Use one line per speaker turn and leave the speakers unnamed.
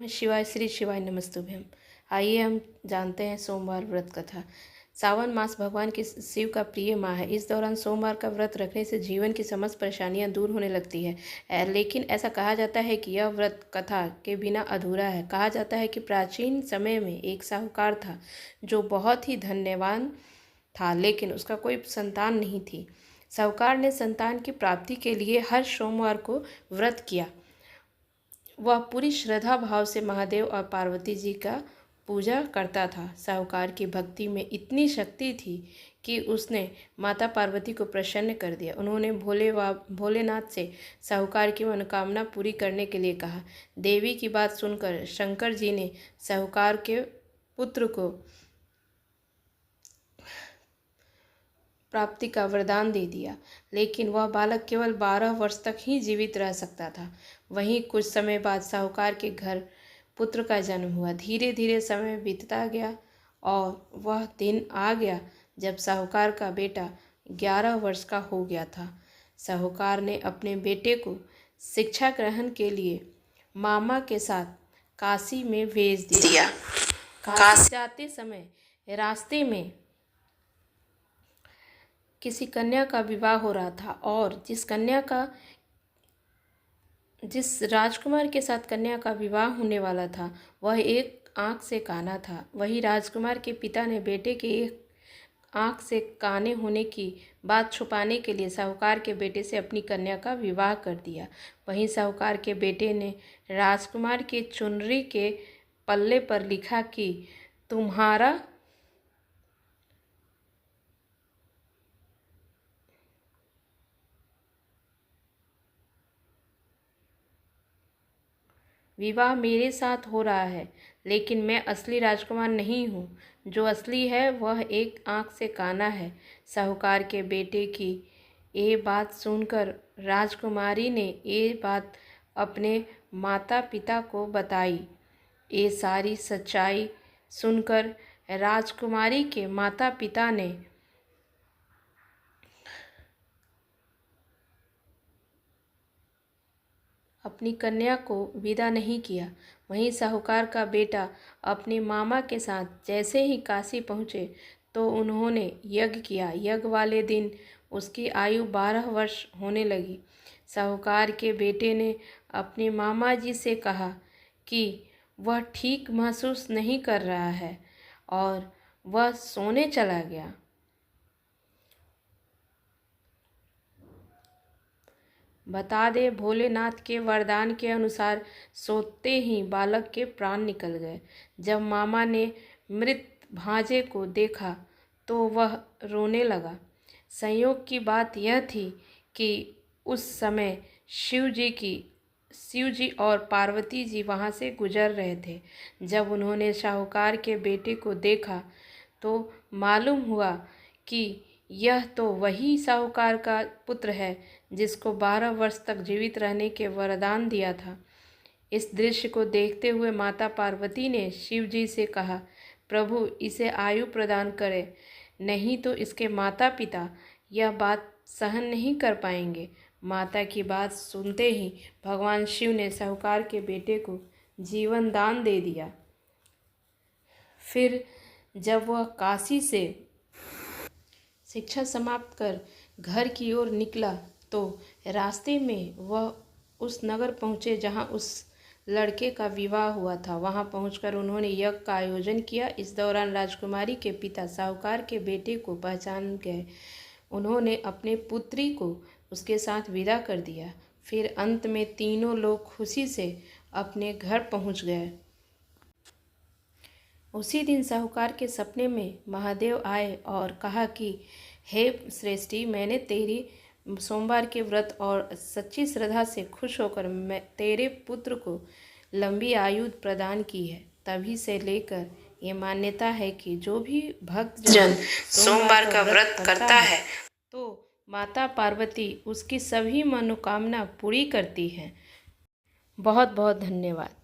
शिवाय श्री शिवाय नमस्तुभ्यम। आइए हम जानते हैं सोमवार व्रत कथा। सावन मास भगवान के शिव का प्रिय माह है। इस दौरान सोमवार का व्रत रखने से जीवन की समस्त परेशानियां दूर होने लगती है। लेकिन ऐसा कहा जाता है कि यह व्रत कथा के बिना अधूरा है। कहा जाता है कि प्राचीन समय में एक साहूकार था जो बहुत ही धन्यवान था, लेकिन उसका कोई संतान नहीं थी। साहूकार ने संतान की प्राप्ति के लिए हर सोमवार को व्रत किया। वह पूरी श्रद्धा भाव से महादेव और पार्वती जी का पूजा करता था। साहूकार की भक्ति में इतनी शक्ति थी कि उसने माता पार्वती को प्रसन्न कर दिया। उन्होंने भोलेनाथ से साहूकार की मनोकामना पूरी करने के लिए कहा। देवी की बात सुनकर शंकर जी ने साहूकार के पुत्र को प्राप्ति का वरदान दे दिया, लेकिन वह बालक केवल 12 वर्ष तक ही जीवित रह सकता था। वहीं कुछ समय बाद साहूकार के घर पुत्र का जन्म हुआ। धीरे धीरे समय बीतता गया और वह दिन आ गया जब साहूकार का बेटा 11 वर्ष का हो गया था। साहूकार ने अपने बेटे को शिक्षा ग्रहण के लिए मामा के साथ काशी में भेज दिया। काशी जाते समय रास्ते में किसी कन्या का विवाह हो रहा था और जिस राजकुमार के साथ कन्या का विवाह होने वाला था वह एक आंख से काना था। वही राजकुमार के पिता ने बेटे के एक आंख से काने होने की बात छुपाने के लिए साहूकार के बेटे से अपनी कन्या का विवाह कर दिया। वहीं साहूकार के बेटे ने राजकुमार की चुनरी के पल्ले पर लिखा कि तुम्हारा विवाह मेरे साथ हो रहा है, लेकिन मैं असली राजकुमार नहीं हूँ। जो असली है वह एक आंख से काना है। साहूकार के बेटे की ये बात सुनकर राजकुमारी ने ये बात अपने माता पिता को बताई। ये सारी सच्चाई सुनकर राजकुमारी के माता पिता ने अपनी कन्या को विदा नहीं किया। वहीं साहूकार का बेटा अपने मामा के साथ जैसे ही काशी पहुँचे तो उन्होंने यज्ञ किया। यज्ञ वाले दिन उसकी आयु 12 वर्ष होने लगी। साहूकार के बेटे ने अपने मामा जी से कहा कि वह ठीक महसूस नहीं कर रहा है और वह सोने चला गया। बता दे, भोलेनाथ के वरदान के अनुसार सोते ही बालक के प्राण निकल गए। जब मामा ने मृत भांजे को देखा तो वह रोने लगा। संयोग की बात यह थी कि उस समय शिव जी और पार्वती जी वहाँ से गुजर रहे थे। जब उन्होंने साहूकार के बेटे को देखा तो मालूम हुआ कि यह तो वही साहूकार का पुत्र है जिसको 12 वर्ष तक जीवित रहने के वरदान दिया था। इस दृश्य को देखते हुए माता पार्वती ने शिव जी से कहा, प्रभु इसे आयु प्रदान करें, नहीं तो इसके माता पिता यह बात सहन नहीं कर पाएंगे। माता की बात सुनते ही भगवान शिव ने साहूकार के बेटे को जीवन दान दे दिया। फिर जब वह काशी से शिक्षा समाप्त कर घर की ओर निकला तो रास्ते में वह उस नगर पहुँचे जहाँ उस लड़के का विवाह हुआ था। वहाँ पहुंचकर उन्होंने यज्ञ का आयोजन किया। इस दौरान राजकुमारी के पिता साहूकार के बेटे को पहचान गए। उन्होंने अपने पुत्री को उसके साथ विदा कर दिया। फिर अंत में तीनों लोग खुशी से अपने घर पहुंच गए। उसी दिन साहूकार के सपने में महादेव आए और कहा कि हे श्रेष्ठी, मैंने तेरी सोमवार के व्रत और सच्ची श्रद्धा से खुश होकर मैं तेरे पुत्र को लंबी आयु प्रदान की है। तभी से लेकर ये मान्यता है कि जो भी भक्तजन सोमवार का व्रत करता है तो माता पार्वती उसकी सभी मनोकामना पूरी करती है। बहुत बहुत धन्यवाद।